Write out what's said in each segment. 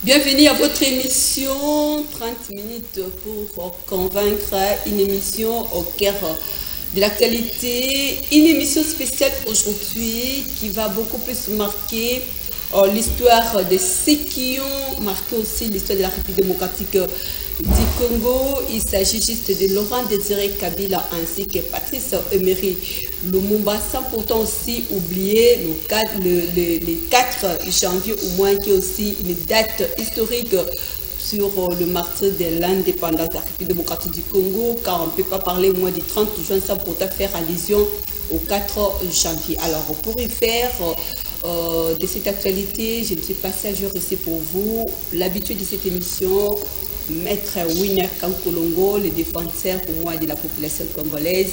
Bienvenue à votre émission 30 minutes pour convaincre, une émission au cœur de l'actualité, une émission spéciale aujourd'hui qui va beaucoup plus marquer l'histoire de ceux qui ont marqué aussi l'histoire de la République démocratique du Congo. Il s'agit juste de Laurent Désiré Kabila ainsi que Patrice Emery Lumumba, sans pourtant aussi oublier le 4 janvier au moins, qui est aussi une date historique sur le martyre de l'indépendance de la République démocratique du Congo, car on ne peut pas parler moins du 30 juin sans pourtant faire allusion au 4 janvier. Alors pour y faire de cette actualité, je me suis passé à jour ici pour vous l'habitude de cette émission, Maître Winner Kankolongo, le défenseur pour moi de la population congolaise.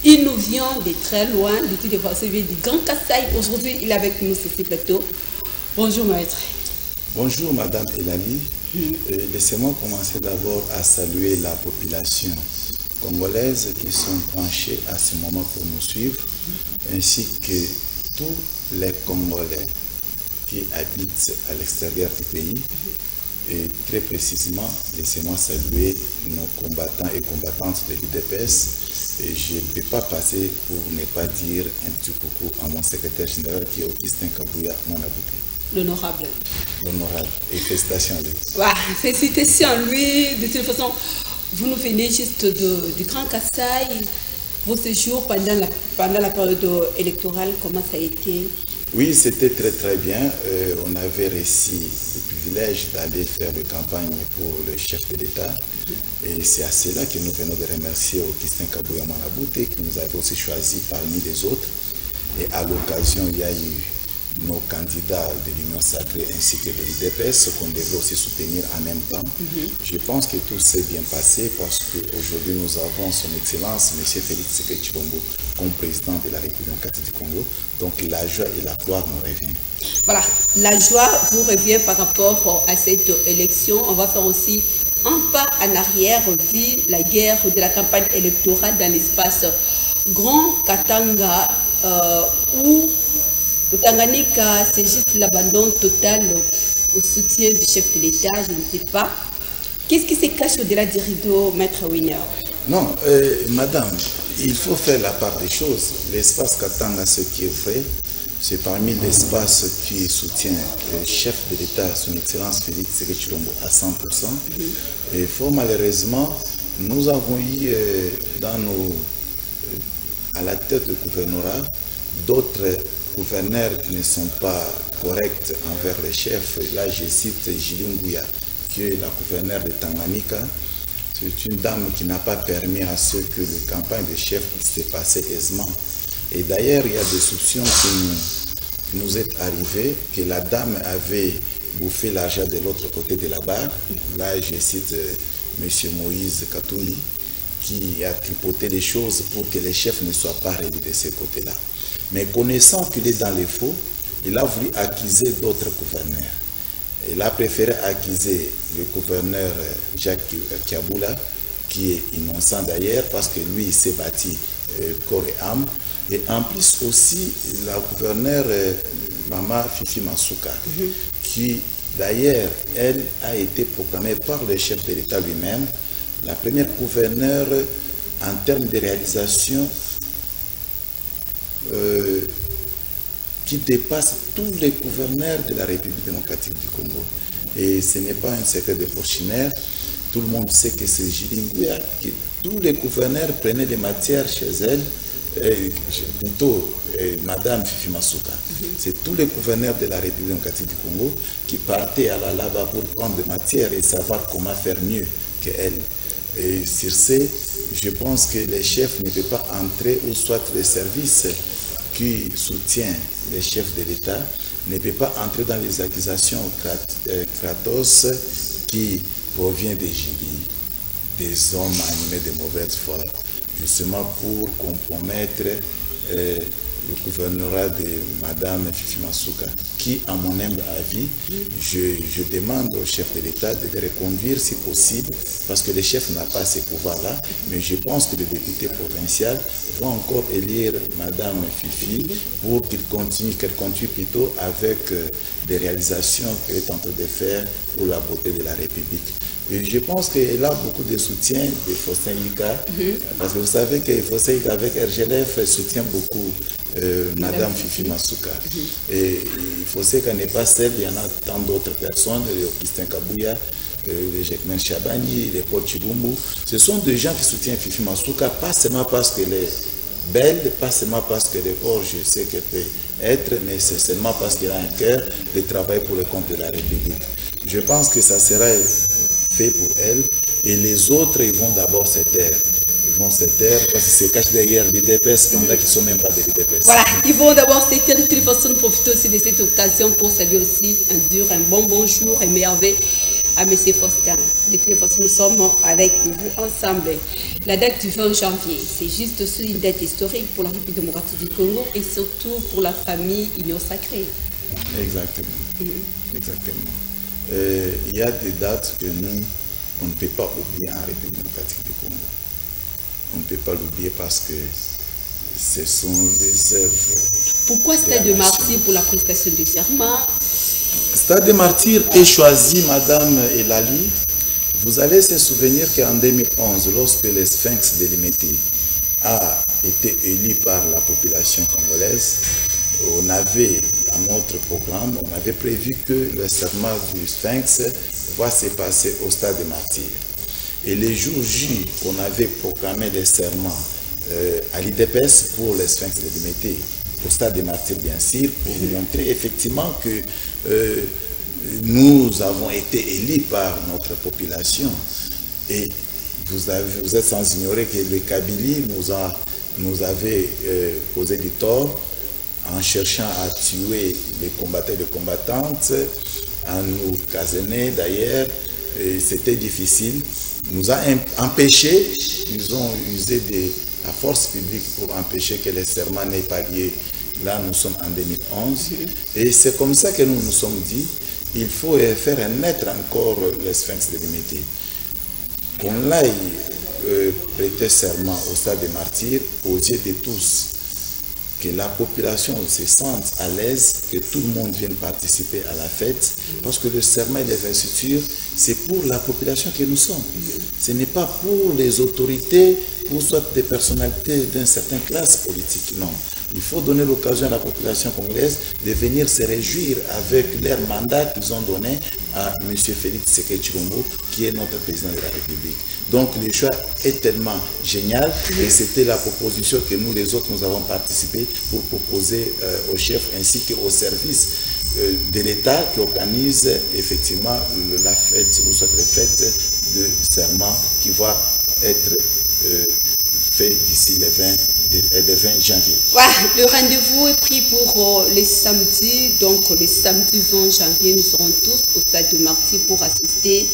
Il nous vient de très loin, du défenseur du Grand Kassai. Aujourd'hui, il est avec nous sur ce plateau. Bonjour Maître. Bonjour Madame Elali. Laissez-moi commencer d'abord à saluer la population congolaise qui sont branchés à ce moment pour nous suivre, ainsi que tous les Congolais qui habitent à l'extérieur du pays. Et très précisément, laissez-moi saluer nos combattants et combattantes de l'UDPS. Et je ne peux pas passer pour ne pas dire un petit coucou à mon secrétaire général qui est Augustin Kabouya Manabouté. L'honorable. L'honorable. Et félicitations à lui. Ouais, félicitations à lui. De toute façon, vous nous venez juste du Grand Kassai. Vos séjours pendant la période électorale, comment ça a été? Oui, c'était très très bien. On avait reçu le privilège d'aller faire de campagne pour le chef de l'État. Et c'est à cela que nous venons de remercier Augustin Kabouya Manabouté, qui nous avait aussi choisi parmi les autres. Et à l'occasion, il y a eu nos candidats de l'Union sacrée ainsi que de l'UDPS qu'on devait aussi soutenir en même temps. Je pense que tout s'est bien passé parce qu'aujourd'hui nous avons son Excellence, M. Félix Tshisekedi Tshilombo, comme président de la République démocratique du Congo. Donc la joie et la gloire nous reviennent. Voilà, la joie vous revient par rapport à cette élection. On va faire aussi un pas en arrière vu la guerre de la campagne électorale dans l'espace Grand Katanga où au Tanganyika, c'est juste l'abandon total au soutien du chef de l'État, je ne sais pas. Qu'est-ce qui se cache au-delà du rideau, Maître Winner? Non, madame, il faut faire la part des choses. L'espace Katanga, ce qui est vrai, c'est parmi l'espace qui soutient le chef de l'État, son Excellence Félix Tshisekedi Tshilombo, à 100%. Et fort malheureusement, nous avons eu à la tête du gouvernorat d'autres gouverneurs qui ne sont pas corrects envers les chefs. Là, je cite Julie Nguya, qui est la gouverneure de Tanganyika. C'est une dame qui n'a pas permis à ce que la campagne de chef puisse se passer aisément. Et d'ailleurs, il y a des soupçons qui nous est arrivés que la dame avait bouffé l'argent de l'autre côté de la barre. Là, je cite M. Moïse Katumbi, qui a tripoté les choses pour que les chefs ne soient pas réduits de ce côté-là. Mais connaissant qu'il est dans les faux, il a voulu accuser d'autres gouverneurs. Il a préféré accuser le gouverneur Jacques Kiaboula, qui est innocent d'ailleurs, parce que lui, il s'est bâti corps et âme. Et en plus aussi, la gouverneure Mama Fifi Masuka, qui d'ailleurs, elle a été proclamée par le chef de l'État lui-même, la première gouverneure en termes de réalisation qui dépasse tous les gouverneurs de la République démocratique du Congo. Et ce n'est pas un secret de Porchinaire. Tout le monde sait que c'est Julie Nguya, que tous les gouverneurs prenaient des matières chez elle, plutôt Madame Fifi Masuka. C'est tous les gouverneurs de la République démocratique du Congo qui partaient à la lava pour prendre des matières et savoir comment faire mieux qu'elle. Et sur ce, je pense que les chefs ne peuvent pas entrer, ou soit les services qui soutiennent les chefs de l'État ne peuvent pas entrer dans les accusations Kratos qui proviennent des Julie, des hommes animés de mauvaise foi, justement pour compromettre le gouvernorat de Madame Fifi Masuka, qui, à mon humble avis, je demande au chef de l'État de les reconduire si possible, parce que le chef n'a pas ces pouvoirs-là, mais je pense que le député provincial va encore élire Madame Fifi pour qu'elle continue plutôt avec des réalisations qu'elle est en train de faire pour la beauté de la République. Et je pense qu'elle a beaucoup de soutien de Faustin Yika, parce que vous savez que Faustin Yika avec RGLF soutient beaucoup Madame Fifi Masuka. Et Faustin Yika n'est pas seul, il y en a tant d'autres personnes, le Christian Kabouya, le Jekmen Chabani, les Paul Chibumbu. Ce sont des gens qui soutiennent Fifi Masuka, pas seulement parce qu'elle est belle, pas seulement parce qu'elle est hors, je sais qu'elle peut être, mais c'est seulement parce qu'elle a un cœur de travailler pour le compte de la République. Je pense que ça sera fait pour elle, et les autres, ils vont d'abord se taire. Ils vont se taire parce qu'ils se cachent derrière l'IDPS, pendant qu'ils ne sont même pas de l'IDPS. Voilà, ils vont d'abord se taire. De toute façon, nous profitons aussi de cette occasion pour saluer aussi un bon bonjour et merveille à M. Faustin. De toute façon, nous sommes avec vous ensemble. La date du 20 janvier, c'est juste aussi une date historique pour la République démocratique du Congo et surtout pour la famille Union Sacrée. Exactement. Exactement. Il y a des dates que nous, on ne peut pas oublier en République démocratique du Congo. On ne peut pas l'oublier parce que ce sont des œuvres. Pourquoi Stade de Martyrs pour la prestation du serment? Stade de Martyrs est choisi, Madame Elali. Vous allez se souvenir qu'en 2011, lorsque le Sphinx de Limete a été élu par la population congolaise, on avait dans notre programme, on avait prévu que le serment du Sphinx va se passer au Stade des Martyrs. Et les jours J qu'on avait programmé les serments à l'IDPS pour le Sphinx de Limete, au Stade des Martyrs bien sûr, pour montrer effectivement que nous avons été élus par notre population. Et vous êtes sans ignorer que le Kabylie nous avait causé du tort en cherchant à tuer les combattants et les combattantes, à nous caserner d'ailleurs. C'était difficile. Nous a empêché, ils ont usé de la force publique pour empêcher que les serments n'aient pas lieu. Là, nous sommes en 2011. Et c'est comme ça que nous nous sommes dit, il faut faire naître encore le Sphinx de Limete. Qu'on aille prêter serment au Stade des Martyrs aux yeux de tous. Que la population se sente à l'aise, que tout le monde vienne participer à la fête, parce que le serment et les investitures, c'est pour la population que nous sommes. Ce n'est pas pour les autorités, ou soit des personnalités d'une certaine classe politique, non. Il faut donner l'occasion à la population congolaise de venir se réjouir avec leur mandat qu'ils ont donné à M. Félix Tshisekedi Tshilombo, qui est notre président de la République. Donc le choix est tellement génial et c'était la proposition que nous les autres nous avons participé pour proposer au chef ainsi qu'au service de l'État qui organise effectivement la fête ou cette fête de serment qui va être fait d'ici le 20 janvier. Voilà, le rendez-vous est pris pour les samedis. Donc, le samedi 20 janvier, nous serons tous au Stade de Martyrs pour assister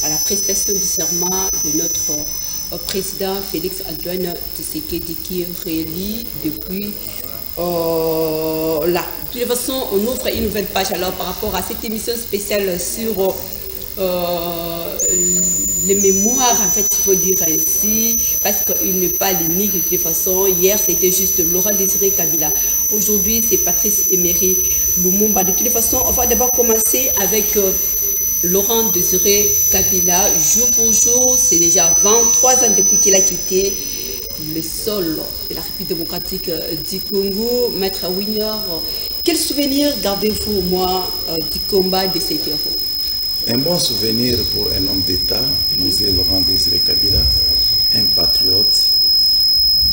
à la prestation du serment de notre président Félix Antoine Tshisekedi qui est réélu depuis là. De toute façon, on ouvre une nouvelle page alors par rapport à cette émission spéciale sur les mémoires, en fait, il faut dire ainsi, parce qu'il n'est pas l'unique de toute façon. Hier, c'était juste Laurent Désiré Kabila. Aujourd'hui, c'est Patrice Emery Lumumba. De toute façon, on va d'abord commencer avec Laurent Désiré Kabila. Jour pour jour, c'est déjà 23 ans depuis qu'il a quitté le sol de la République démocratique du Congo. Maître Winner, quel souvenir gardez-vous au moins du combat de cet héros? Un bon souvenir pour un homme d'État, disait Laurent Désiré Kabila, un patriote,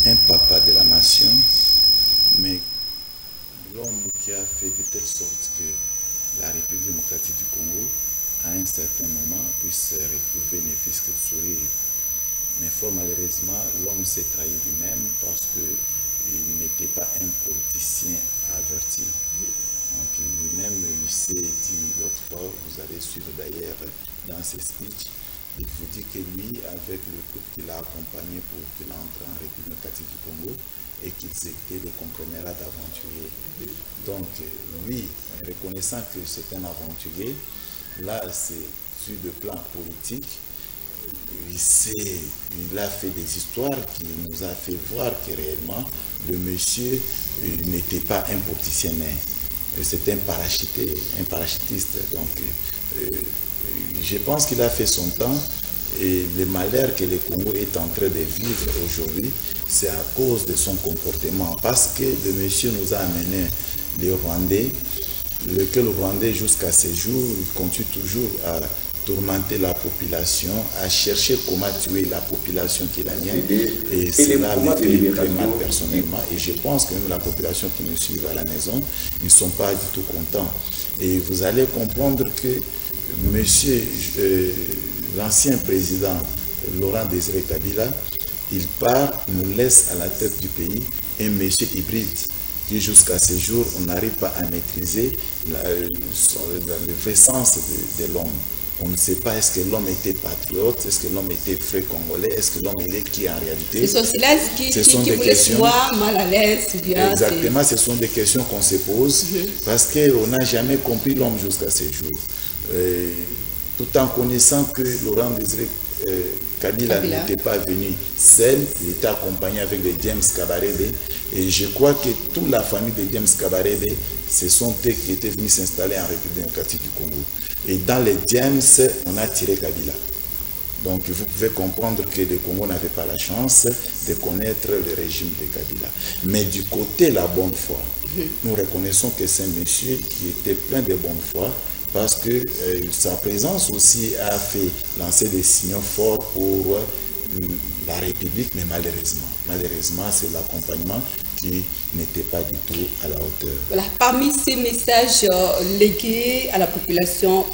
un papa de la nation, mais l'homme qui a fait de telle sorte que la République démocratique du Congo, à un certain moment, puisse retrouver ne fût-ce que le sourire. Mais fort malheureusement, l'homme s'est trahi lui-même parce qu'il n'était pas un politicien averti. Donc lui-même, il s'est dit l'autre fois, vous allez suivre d'ailleurs dans ses speeches, Il vous dit que lui, avec le couple qu'il a accompagné pour qu'il entre en République démocratique du Congo, et qu'ils étaient des conglomérat d'aventuriers. Donc, lui, reconnaissant que c'est un aventurier, là, c'est sur le plan politique, il a fait des histoires qui nous a fait voir que réellement, le monsieur n'était pas un politicien, c'était un parachutiste. Donc, je pense qu'il a fait son temps. Et le malheur que le Congo est en train de vivre aujourd'hui, c'est à cause de son comportement. Parce que le monsieur nous a amené les Rwandais, lequel Rwandais jusqu'à ce jour, il continue toujours à tourmenter la population, à chercher comment tuer la population qui est la mienne. Et cela me fait très mal personnellement. Et je pense que même la population qui nous suit à la maison, ils ne sont pas du tout contents. Et vous allez comprendre que monsieur... l'ancien président Laurent Désiré Kabila, il part, nous laisse à la tête du pays un monsieur hybride qui jusqu'à ce jour, on n'arrive pas à maîtriser le vrai sens de l'homme. On ne sait pas est-ce que l'homme était patriote, est-ce que l'homme était vrai congolais, est-ce que l'homme il est qui en réalité. Ce sont cela qui vous laisse moi mal à l'aise. Exactement, ce sont des questions qu'on se pose parce qu'on n'a jamais compris l'homme jusqu'à ce jour. Tout en connaissant que Laurent Désiré Kabila n'était pas venu seul, il était accompagné avec les James Kabarebe. Et je crois que toute la famille de James Kabarebe, ce sont eux qui étaient venus s'installer en République démocratique du Congo. Et dans les James, on a tiré Kabila. Donc vous pouvez comprendre que le Congo n'avait pas la chance de connaître le régime de Kabila. Mais du côté de la bonne foi, nous reconnaissons que c'est un monsieur qui était plein de bonne foi, parce que sa présence aussi a fait lancer des signaux forts pour la République, mais malheureusement, c'est l'accompagnement qui n'était pas du tout à la hauteur. Voilà, parmi ces messages légués à la population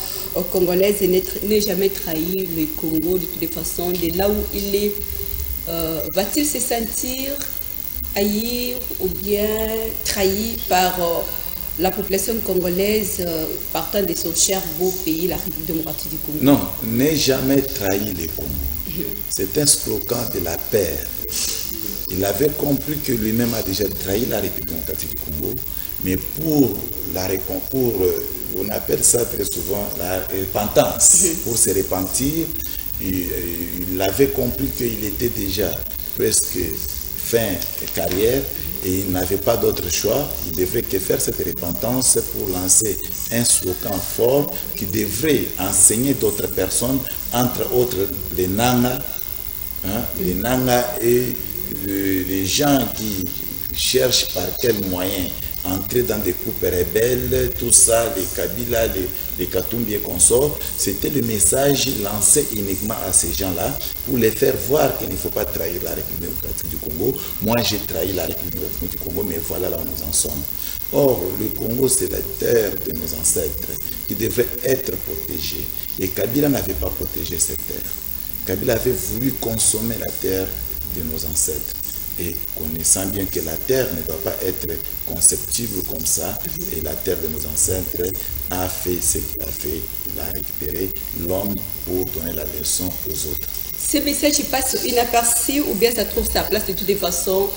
congolaise, ne jamais trahir le Congo de toutes les façons, de là où il est, va-t-il se sentir haïr ou bien trahi par la population congolaise partant de son cher beau pays, la République démocratique du Congo? Non, n'est jamais trahi le Congo. C'est un slogan de la paix. Il avait compris que lui-même a déjà trahi la République démocratique du Congo, mais pour on appelle ça très souvent la repentance, pour se repentir, il avait compris qu'il était déjà presque fin carrière, et il n'avait pas d'autre choix, il devrait que faire cette repentance pour lancer un slogan fort qui devrait enseigner d'autres personnes, entre autres les Nanga, les Nanga et les gens qui cherchent par quel moyen entrer dans des groupes rebelles, tout ça, les Kabila, les Katumbi et consorts. C'était le message lancé uniquement à ces gens-là pour les faire voir qu'il ne faut pas trahir la République démocratique du Congo. Moi, j'ai trahi la République démocratique du Congo, mais voilà là où nous en sommes. Or, le Congo, c'est la terre de nos ancêtres qui devrait être protégée. Et Kabila n'avait pas protégé cette terre. Kabila avait voulu consommer la terre de nos ancêtres. Et connaissant bien que la terre ne doit pas être conceptible comme ça, et la terre de nos ancêtres a fait ce qu'il a fait, il a récupéré l'homme pour donner la leçon aux autres. Ce message passe inaperçu ou bien ça trouve sa place de toutes les façons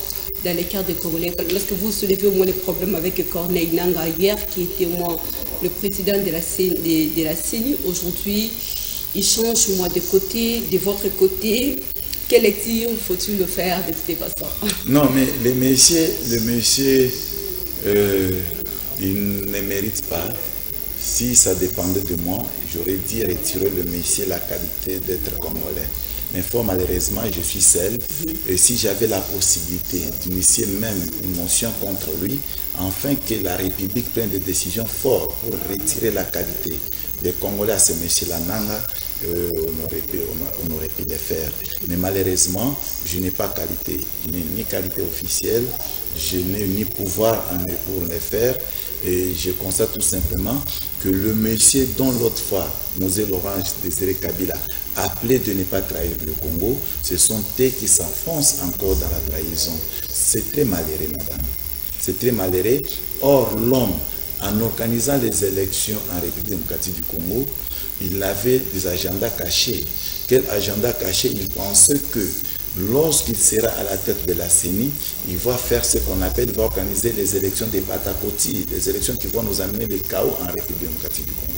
dans les cœurs des Congolais? Lorsque vous soulevez au moins les problèmes avec Corneille Nangaa hier, qui était moi le président de la CENI, aujourd'hui, il change moi de côté, de votre côté. Quelle lecture faut-il le faire de cette façon? Non, mais le monsieur, il ne mérite pas. Si ça dépendait de moi, j'aurais dit retirer le monsieur la qualité d'être congolais. Mais fort malheureusement, je suis seul. Et si j'avais la possibilité d'initier même une motion contre lui, afin que la République prenne des décisions fortes pour retirer la qualité des Congolais à ce monsieur-là, on aurait pu le faire. Mais malheureusement, je n'ai pas qualité. Je n'ai ni qualité officielle, je n'ai ni pouvoir pour le faire. Et je constate tout simplement que le monsieur dont l'autre fois, Mosé Laurent Désiré Kabila, appelé de ne pas trahir le Congo, ce sont eux qui s'enfoncent encore dans la trahison. C'est très malheureux, madame. C'est très malheureux. Or, l'homme en organisant les élections en République démocratique du Congo, il avait des agendas cachés. Quel agenda caché? Il pensait que lorsqu'il sera à la tête de la CENI, il va faire ce qu'on appelle, il va organiser les élections des Patakoti, les élections qui vont nous amener le chaos en République démocratique du Congo.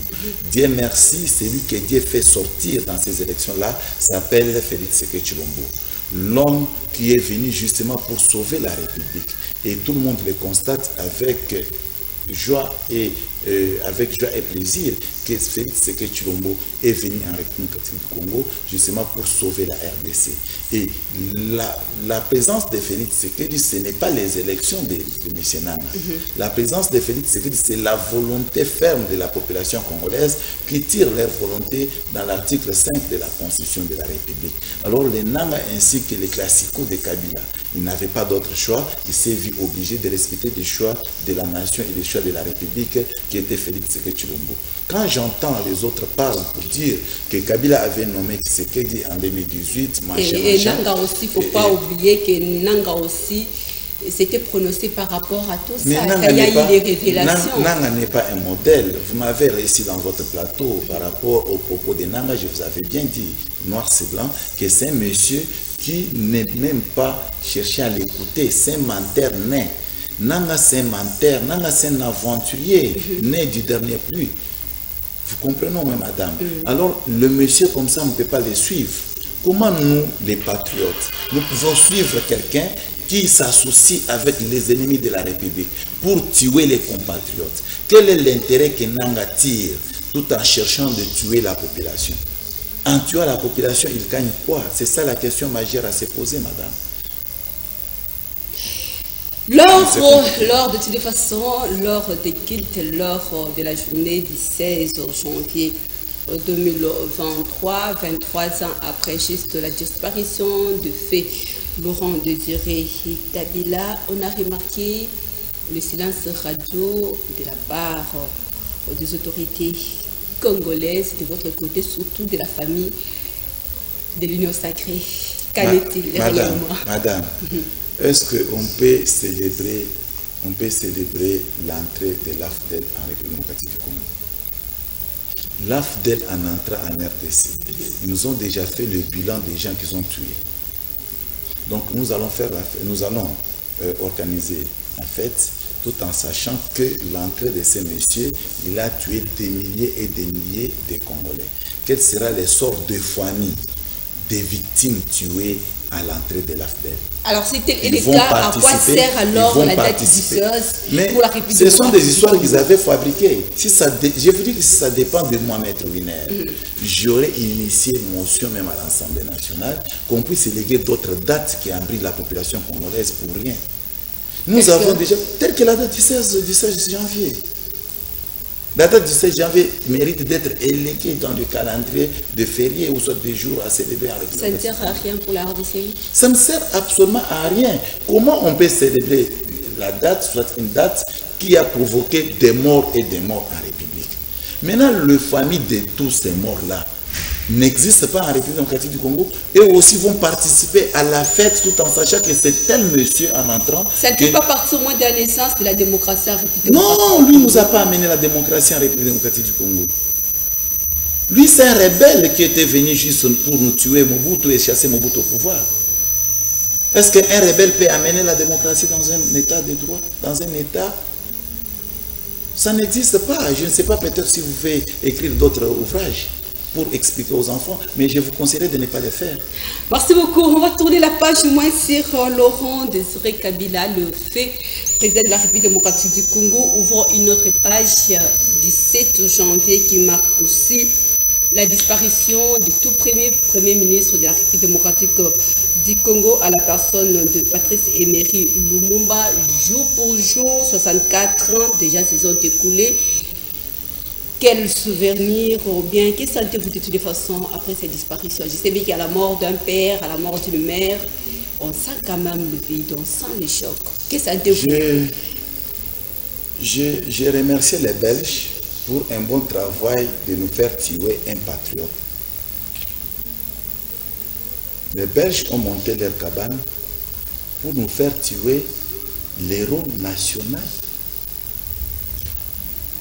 Dieu merci, celui que Dieu fait sortir dans ces élections-là s'appelle Félix Tshisekedi Tshilombo. L'homme qui est venu justement pour sauver la République. Et tout le monde le constate avec joie et plaisir que Félix Tshisekedi Tshilombo est venu en République du Congo justement pour sauver la RDC. Et la présence de Félix Tshisekedi, ce n'est pas les élections de M. Nanga. La présence de Félix Tshisekedi, c'est la volonté ferme de la population congolaise qui tire leur volonté dans l'article 5 de la Constitution de la République. Alors les Nanga ainsi que les classicos de Kabila, ils n'avaient pas d'autre choix, ils s'est vu obligé de respecter les choix de la nation et les choix de la République qui était Félix Tshisekedi Tshilombo. Quand j'entends les autres parler pour dire que Kabila avait nommé Tshisekedi en 2018, et Nanga aussi, il ne faut pas oublier que Nanga aussi s'était prononcé par rapport à tout mais ça. Nanga Il y a eu des révélations. Nanga n'est pas un modèle. Vous m'avez réussi dans votre plateau par rapport aux propos de Nanga, je vous avais bien dit, noir c'est blanc, que c'est un monsieur qui n'est même pas cherché à l'écouter, c'est un menteur né. Nanga c'est un menteur, Nanga c'est un aventurier, né du dernier pluie. Vous comprenez, madame? Alors, le monsieur comme ça, on ne peut pas le suivre. Comment nous, les patriotes, nous pouvons suivre quelqu'un qui s'associe avec les ennemis de la République pour tuer les compatriotes? Quel est l'intérêt que Nanga tire tout en cherchant de tuer la population? En tuant la population, il gagne quoi? C'est ça la question majeure à se poser, madame. Lors de toute façon, lors des cultes, lors de la journée du 16 janvier 2023, 23 ans après juste la disparition de fait Laurent Désiré Kabila, on a remarqué le silence radio de la part des autorités congolaises, de votre côté, surtout de la famille de l'Union sacrée. Qu'en est-il réellement? Madame, est-ce qu'on peut célébrer l'entrée de l'AFDEL en République démocratique du Congo? L'AFDEL en entrant en RDC, ils nous ont déjà fait le bilan des gens qu'ils ont tués. Donc nous allons organiser en fête, tout en sachant que l'entrée de ces messieurs, il a tué des milliers et des milliers de Congolais. Quel sera le sort de famille des victimes tuées à l'entrée de l'AFDEL? Alors, si tel est le cas, à quoi sert alors la date du 16 pour la République? Ce sont des histoires qu'ils avaient fabriquées. Je vous dis que si ça dépend de moi, Maître Winer, j'aurais initié une motion même à l'Assemblée nationale qu'on puisse éléguer d'autres dates qui abritent la population congolaise pour rien. Nous avons déjà, telle que la date du 16 janvier. La date du 16 janvier mérite d'être éléguée dans le calendrier de fériés ou soit des jours à célébrer en République. Ça ne sert à rien pour la RDC? Ça ne sert absolument à rien. Comment on peut célébrer la date, soit une date qui a provoqué des morts et des morts en République? Maintenant, la famille de tous ces morts-là n'existe pas en République démocratique du Congo et aussi vont participer à la fête tout en sachant que c'est tel monsieur en entrant. Ça ne fait pas partie au moins de la naissance de la démocratie en République démocratique. Non, lui ne nous a pas amené la démocratie en République démocratique du Congo. Lui, c'est un rebelle qui était venu juste pour nous tuer Mobutu et chasser Mobutu au pouvoir. Est-ce qu'un rebelle peut amener la démocratie dans un état de droit, dans un état? Ça n'existe pas. Je ne sais pas, peut-être si vous pouvez écrire d'autres ouvrages pour expliquer aux enfants, mais je vous conseillerais de ne pas le faire. Merci beaucoup. On va tourner la page au moins sur Laurent Désiré Kabila, le fait président de la République démocratique du Congo. Ouvrons une autre page du 7 janvier qui marque aussi la disparition du tout premier ministre de la République démocratique du Congo à la personne de Patrice Emery Lumumba. Jour pour jour, 64 ans déjà se sont écoulés. Quel souvenir ou bien que sentez-vous de toutes les façons après cette disparition? Je sais bien qu'il y a la mort d'un père, à la mort d'une mère. On sent quand même le vide, on sent le choc. Que sentez-vous? J'ai remercié les Belges pour un bon travail de nous faire tuer un patriote. Les Belges ont monté leur cabane pour nous faire tuer l'héros national.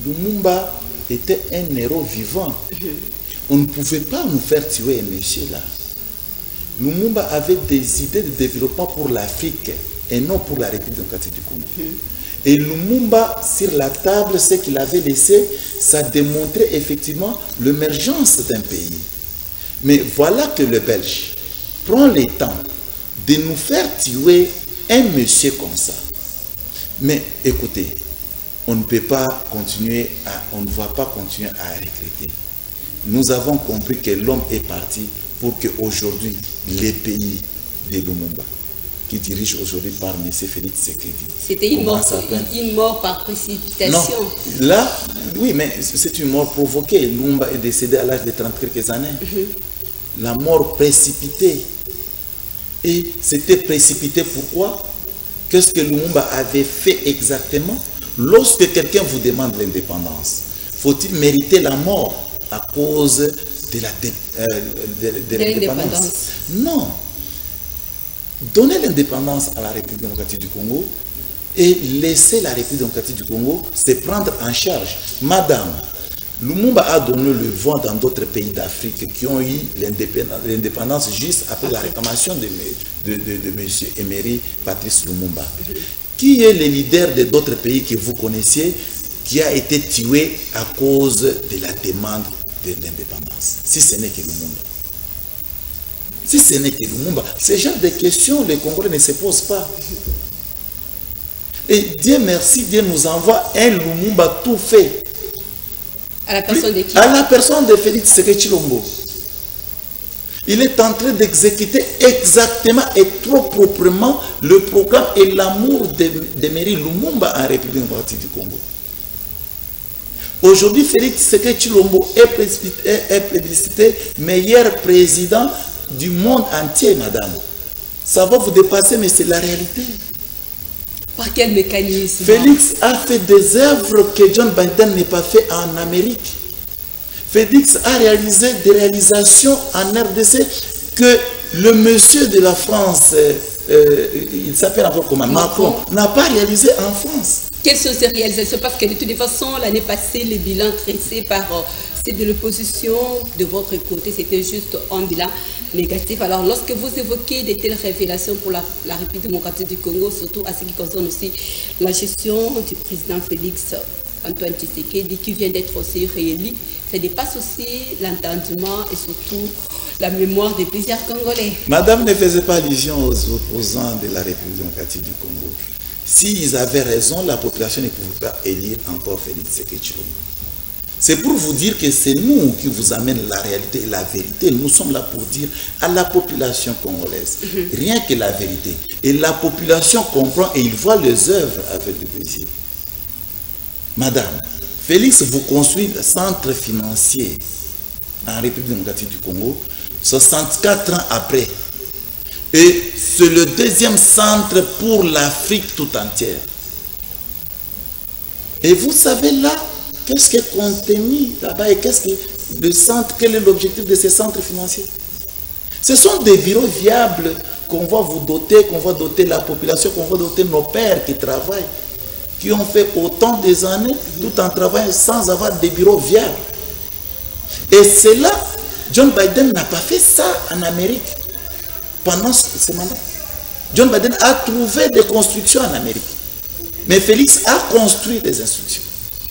Lumumba était un héros vivant. On ne pouvait pas nous faire tuer un monsieur là. Lumumba avait des idées de développement pour l'Afrique et non pour la République démocratique du Congo. Et Lumumba, sur la table, ce qu'il avait laissé, ça démontrait effectivement l'émergence d'un pays. Mais voilà que le Belge prend le temps de nous faire tuer un monsieur comme ça. Mais écoutez, on ne peut pas continuer on ne va pas continuer à regretter. Nous avons compris que l'homme est parti pour qu'aujourd'hui, les pays de Lumumba, qui dirige aujourd'hui par M. Félix Tshisekedi. C'était une mort par précipitation. Non, là, oui, mais c'est une mort provoquée. Lumumba est décédé à l'âge de 30 quelques années. La mort précipitée. Et c'était précipité pourquoi? Qu'est-ce que Lumumba avait fait exactement? Lorsque quelqu'un vous demande l'indépendance, faut-il mériter la mort à cause de l'indépendance? Non. Donner l'indépendance à la République démocratique du Congo et laisser la République démocratique du Congo se prendre en charge. Madame, Lumumba a donné le vent dans d'autres pays d'Afrique qui ont eu l'indépendance juste après la réclamation de M. Emery Patrice Lumumba. Qui est le leader de d'autres pays que vous connaissiez qui a été tué à cause de la demande de l'indépendance? Si ce n'est que Lumumba. Si ce n'est que Lumumba, ce genre de questions, les Congolais ne se posent pas. Et Dieu merci, Dieu nous envoie un Lumumba tout fait. À la personne de qui? À la personne de Félix Tshisekedi Tshilombo. Il est en train d'exécuter exactement et trop proprement le programme et l'amour d'Emery Lumumba en République démocratique du Congo. Aujourd'hui, Félix Tshisekedi Tshilombo est plébiscité meilleur président du monde entier, madame. Ça va vous dépasser, mais c'est la réalité. Par quel mécanisme? Félix a fait des œuvres que John Biden n'a pas fait en Amérique. Félix a réalisé des réalisations en RDC que le monsieur de la France, il s'appelle encore comment? Macron, n'a pas réalisé en France. Quelles sont ces réalisations? Parce que de toute façon, l'année passée, les bilans tracés par ceux de l'opposition, de votre côté, c'était juste un bilan négatif. Alors, lorsque vous évoquez de telles révélations pour la République démocratique du Congo, surtout à ce qui concerne aussi la gestion du président Félix Antoine Tshisekedi, qui vient d'être aussi réélu, ça dépasse aussi l'entendement et surtout la mémoire de plusieurs Congolais. Madame ne faisait pas allusion aux opposants de la République démocratique du Congo. S'ils avaient raison, la population ne pouvait pas élire encore Félix Tshisekedi Tshilombo. C'est pour vous dire que c'est nous qui vous amènent la réalité et la vérité. Nous sommes là pour dire à la population congolaise, rien que la vérité. Et la population comprend et il voit les œuvres avec le plaisir. Madame, Félix vous construit le centre financier en République démocratique du Congo 64 ans après. Et c'est le deuxième centre pour l'Afrique tout entière. Et vous savez là, qu'est-ce qui est contenu là-bas et qu'est-ce que le centre, quel est l'objectif de ces centres financiers? Ce sont des bureaux viables qu'on va vous doter, qu'on va doter la population, qu'on va doter nos pères qui travaillent, qui ont fait autant des années tout en travaillant sans avoir des bureaux viables. Et c'est là, John Biden n'a pas fait ça en Amérique pendant ce mandat. John Biden a trouvé des constructions en Amérique. Mais Félix a construit des instructions,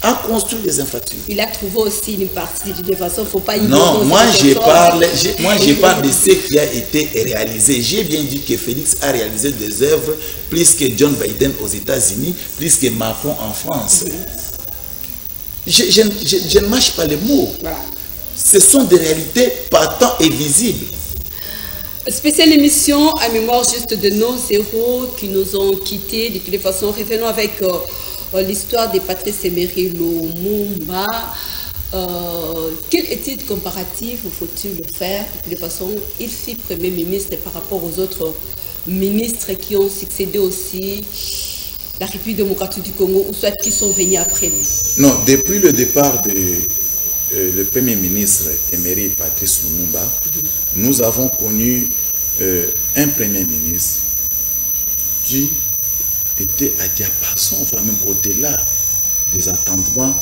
a construit des infrastructures. Il a trouvé aussi une partie, de toute façon, il ne faut pas y non, moi je parle de ce qui a été réalisé. J'ai bien dit que Félix a réalisé des œuvres plus que John Biden aux États-Unis, plus que Macron en France. Je ne mâche pas les mots. Voilà. Ce sont des réalités patentes et visibles. Spéciale émission à mémoire juste de nos héros qui nous ont quittés. De toutes façons, revenons avec l'histoire de Patrice Emery Lumumba. Quelle étude comparative faut-il faire? De toute façon, il fut Premier ministre par rapport aux autres ministres qui ont succédé aussi la République démocratique du Congo, ou soit qui sont venus après lui. Non, depuis le départ de le Premier ministre Emery Patrice Lumumba, nous avons connu un Premier ministre qui était à diapason, voire même au-delà des entendements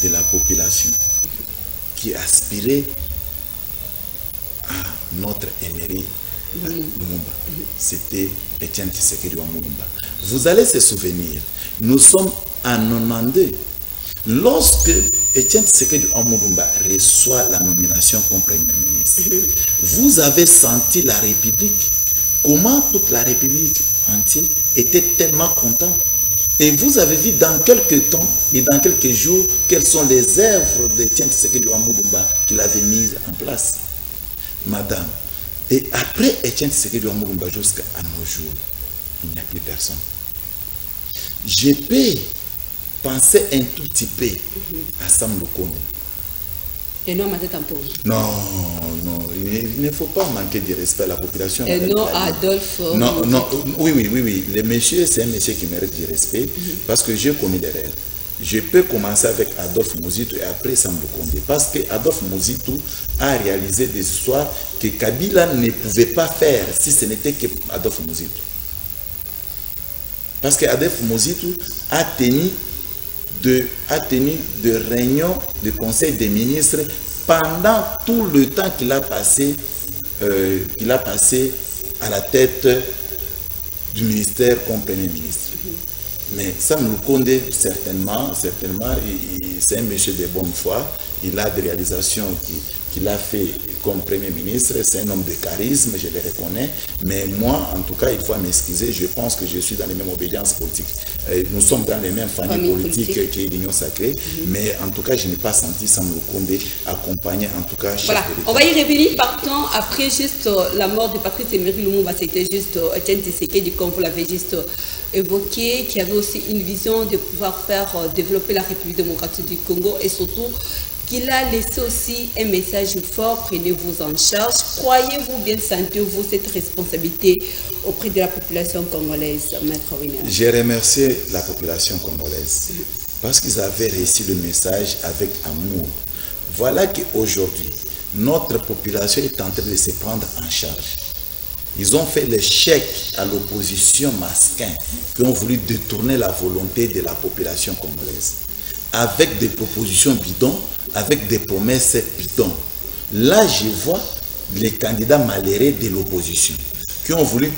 de la population qui aspirait à notre émérite Lumumba. C'était Étienne Tshisekedi wa Mulumba. Vous allez se souvenir, nous sommes en 92. Lorsque Étienne Tshisekedi wa Mulumba reçoit la nomination comme Premier ministre, vous avez senti la République, comment toute la République entière était tellement contente. Et vous avez vu dans quelques temps et dans quelques jours quelles sont les œuvres d'Étienne Tshisekedi wa Mulumba qu'il avait mises en place. Madame, et après Étienne Tshisekedi wa Mulumba jusqu'à nos jours, il n'y a plus personne. Je peux penser un tout petit peu à Sam Lukonde. Et non, ma tête en pause. Non, il ne faut pas manquer de respect à la population. Et non, Adolphe. Non, oui. Le monsieur, c'est un monsieur qui mérite du respect parce que j'ai commis l'erreur. Je peux commencer avec Adolphe Muzitu et après Sam Lukonde. Parce que Adolphe Muzitu a réalisé des histoires que Kabila ne pouvait pas faire si ce n'était que Adolphe Muzitu. Parce que Adolphe Muzitu a tenu de réunions de conseil des ministres pendant tout le temps qu'il a passé à la tête du ministère comme Premier ministre. Mais Sam Lukonde, certainement, c'est un monsieur de bonne foi. Il a des réalisations qu'il a fait comme Premier ministre. C'est un homme de charisme, je le reconnais. Mais moi, en tout cas, il faut m'excuser. Je pense que je suis dans les mêmes obédiences politiques. Nous sommes dans les mêmes familles politiques qui est l'Union sacrée. Mais en tout cas, je n'ai pas senti Sam Lukonde accompagner, en tout cas, chef de l'État. On va y revenir partant après juste la mort de Patrice Emery Lumumba. C'était juste Étienne Tshisekedi, comme vous l'avez juste évoqué, qui avait aussi une vision de pouvoir faire développer la République démocratique du Congo et surtout qu'il a laissé aussi un message fort, prenez-vous en charge. Croyez-vous bien, sentez-vous cette responsabilité auprès de la population congolaise, Maître Winer? J'ai remercié la population congolaise parce qu'ils avaient réussi le message avec amour. Voilà qu'aujourd'hui, notre population est en train de se prendre en charge. Ils ont fait l'échec à l'opposition masquin qui ont voulu détourner la volonté de la population congolaise avec des propositions bidons, avec des promesses bidons. Là, je vois les candidats malheureux de l'opposition qui ont voulu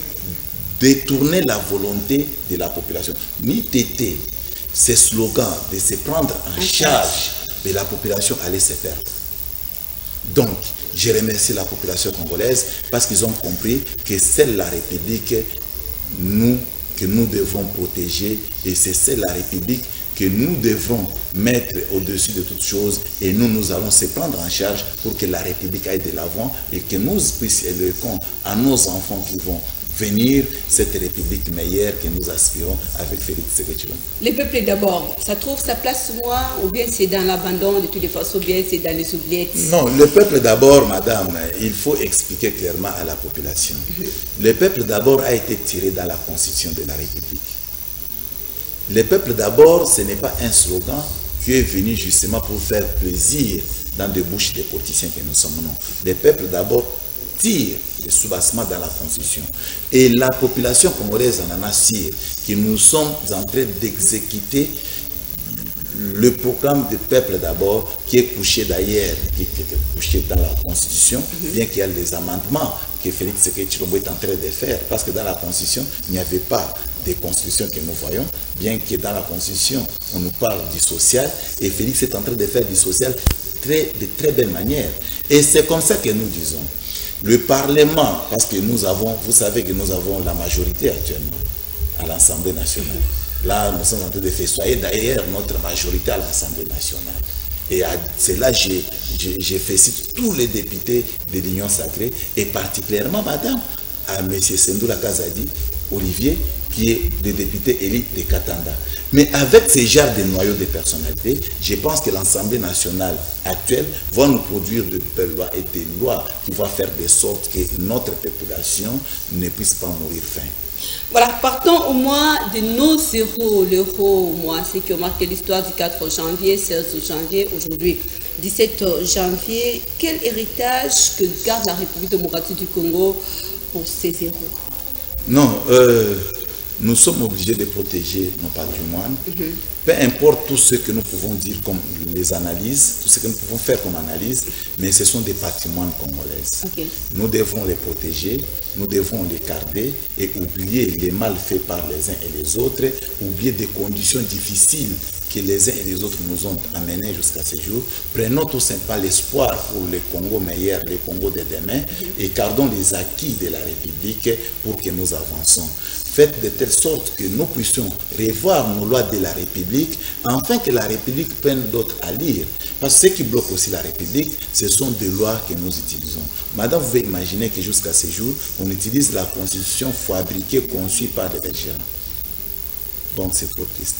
détourner la volonté de la population. Ni tété, ces slogans de se prendre en charge de la population allaient se perdre. Donc, je remercie la population congolaise parce qu'ils ont compris que c'est la République que nous devons protéger et c'est celle la République que nous devons mettre au-dessus de toutes choses et nous allons se prendre en charge pour que la République aille de l'avant et que nous puissions élever à nos enfants qui vont venir cette République meilleure que nous aspirons avec Félix Tshisekedi. Les peuples d'abord, ça trouve sa place moi ou bien c'est dans l'abandon de toutes les façons, ou bien c'est dans les oubliettes? Non, le peuple d'abord, madame, il faut expliquer clairement à la population. Le peuple d'abord a été tiré dans la constitution de la République. Le peuple d'abord, ce n'est pas un slogan qui est venu justement pour faire plaisir dans des bouches des politiciens que nous sommes. Non. Le peuple d'abord tire le soubassement dans la Constitution. Et la population congolaise en a sûr que nous sommes en train d'exécuter le programme du peuple d'abord qui est couché d'ailleurs, qui est couché dans la Constitution, bien qu'il y ait des amendements que Félix Tshisekedi est en train de faire, parce que dans la Constitution, il n'y avait pas de constitution que nous voyons, bien que dans la Constitution, on nous parle du social, et Félix est en train de faire du social de très belle manière. Et c'est comme ça que nous disons. Le Parlement, parce que nous avons, vous savez que nous avons la majorité actuellement à l'Assemblée nationale. Là, nous sommes en train de faire soigner d'ailleurs notre majorité à l'Assemblée nationale. Et c'est là que j'ai félicité tous les députés de l'Union sacrée, et particulièrement, madame, à M. Sendoula Kazadi, Olivier, qui est le député élu de Katanda. Mais avec ces genres de noyaux de personnalité, je pense que l'Assemblée nationale actuelle va nous produire de belles lois et des lois qui vont faire de sorte que notre population ne puisse pas mourir faim. Voilà, partons au moins de nos héros, l'héros, moi, c'est qui ont marqué l'histoire du 4 janvier, 16 janvier, aujourd'hui 17 janvier. Quel héritage que garde la République démocratique du Congo pour ses héros? Non, nous sommes obligés de protéger nos patrimoines. Peu importe tout ce que nous pouvons dire comme les analyses, tout ce que nous pouvons faire comme analyse, mais ce sont des patrimoines congolais. Nous devons les protéger, nous devons les garder et oublier les malfaits par les uns et les autres, oublier des conditions difficiles que les uns et les autres nous ont amenés jusqu'à ce jour. Prenons tout simplement l'espoir pour le Congo meilleur, le Congo de demain, et gardons les acquis de la République pour que nous avançons. Faites de telle sorte que nous puissions revoir nos lois de la République, afin que la République prenne d'autres à lire. Parce que ce qui bloque aussi la République, ce sont des lois que nous utilisons. Madame, vous pouvez imaginer que jusqu'à ce jour, on utilise la Constitution fabriquée, conçue par des belgérants. Donc c'est trop triste.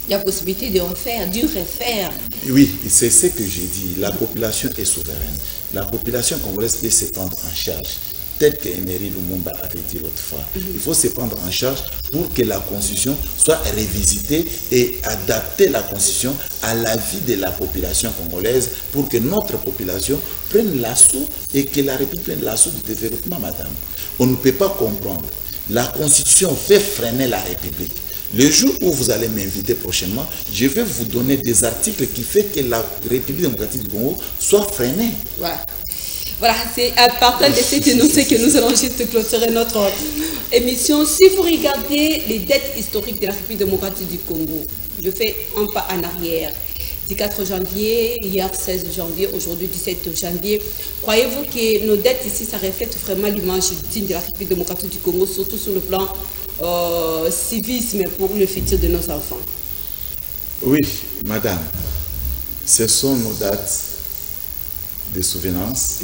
Il y a possibilité de refaire, du refaire. Oui, c'est ce que j'ai dit. La population est souveraine. La population congolaise peut se prendre en charge. Tel que Emery Lumumba avait dit l'autre fois. Il faut se prendre en charge pour que la Constitution soit révisitée et adapter la Constitution à la vie de la population congolaise pour que notre population prenne l'assaut et que la République prenne l'assaut du développement, madame. On ne peut pas comprendre. La Constitution fait freiner la République. Le jour où vous allez m'inviter prochainement, je vais vous donner des articles qui font que la République démocratique du Congo soit freinée. Voilà, c'est à partir de cette énoncé que nous allons juste clôturer notre émission. Si vous regardez les dettes historiques de la République démocratique du Congo, je fais un pas en arrière. Du 4 janvier, hier 16 janvier, aujourd'hui 17 janvier. Croyez-vous que nos dettes ici, ça reflète vraiment l'image digne de la République démocratique du Congo, surtout sur le plan civisme pour le futur de nos enfants? Oui, madame, ce sont nos dates de souvenance.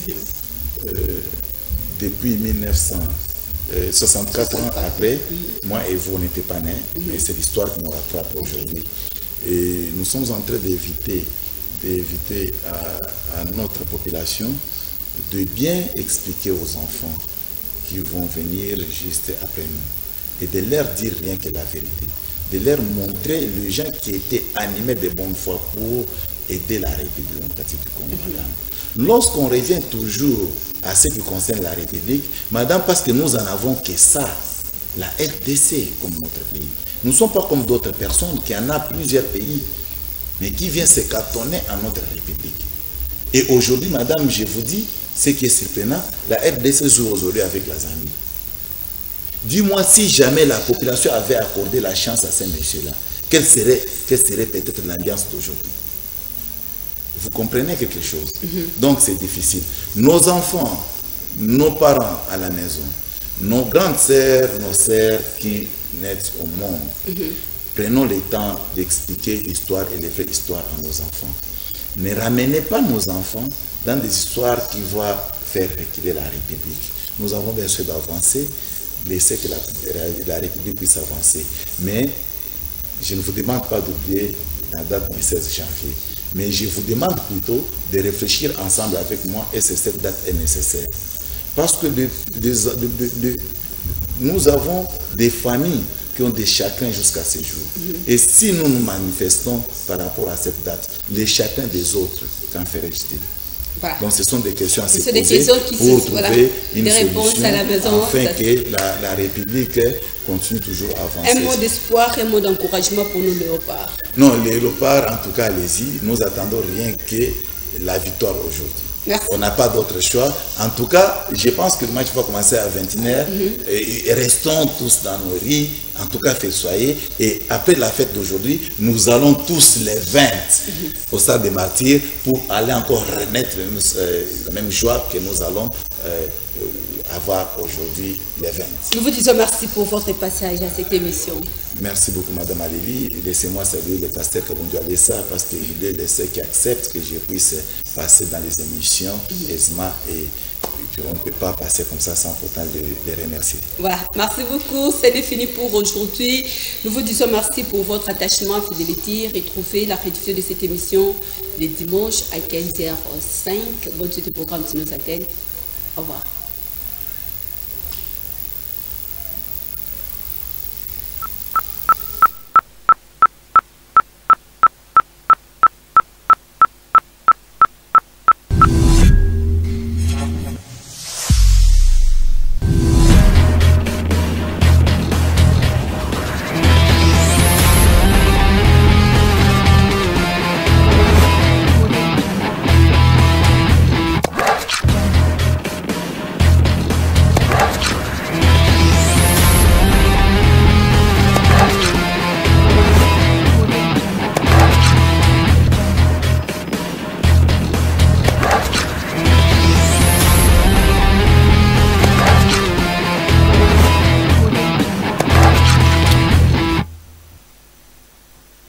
Depuis 1964 ans après, moi et vous, on n'était pas nés, mais c'est l'histoire qui nous rattrape aujourd'hui. Et nous sommes en train d'éviter à notre population de bien expliquer aux enfants qui vont venir juste après nous et de leur dire rien que la vérité, de leur montrer les gens qui étaient animés de bonne foi pour aider la République démocratique du Congo, madame. Lorsqu'on revient toujours à ce qui concerne la République, madame, parce que nous en avons que ça, la RDC comme notre pays. Nous ne sommes pas comme d'autres personnes qui en ont plusieurs pays, mais qui viennent se cantonner à notre République. Et aujourd'hui, madame, je vous dis, ce qui est surprenant, la RDC joue aujourd'hui avec la Zambie. Dis-moi si jamais la population avait accordé la chance à ces messieurs-là, quelle serait peut-être l'ambiance d'aujourd'hui? Vous comprenez quelque chose? Donc c'est difficile. Nos enfants, nos parents à la maison, nos grandes sœurs, nos sœurs qui naissent au monde, prenons le temps d'expliquer l'histoire et les vraies histoires à nos enfants. Ne ramenez pas nos enfants dans des histoires qui vont faire reculer la République. Nous avons bien sûr d'avancer, laisser que la République puisse avancer. Mais je ne vous demande pas d'oublier la date du 16 janvier. Mais je vous demande plutôt de réfléchir ensemble avec moi et cette date est nécessaire. Parce que nous avons des familles qui ont des chagrins jusqu'à ce jour. Et si nous nous manifestons par rapport à cette date, les chagrins des autres, qu'en ferait-il? Voilà. Donc ce sont des questions à se poser pour trouver une solution à la maison, afin que la République continue toujours à avancer. Un mot d'espoir, un mot d'encouragement pour nous léopards. Non, les léopards, en tout cas, allez-y. Nous attendons rien que la victoire aujourd'hui. Merci. On n'a pas d'autre choix. En tout cas, je pense que le match va commencer à 21h. Et restons tous dans nos riz. En tout cas, soyez. Et après la fête d'aujourd'hui, nous allons tous les 20 au stade des martyrs pour aller encore renaître la même joie que nous allons avoir aujourd'hui les 20. Nous vous disons merci pour votre passage à cette émission. Merci beaucoup, Madame Alévi. Laissez-moi saluer le pasteur Kabundu Alessa parce qu'il est le seul qui accepte que je puisse passer dans les émissions aisément et on ne peut pas passer comme ça sans pourtant les remercier. Voilà, merci beaucoup. C'est fini pour aujourd'hui. Nous vous disons merci pour votre attachement, fidélité. Retrouvez la rediffusion de cette émission le dimanche à 15h05. Bonne suite du programme qui nous attend. Au revoir.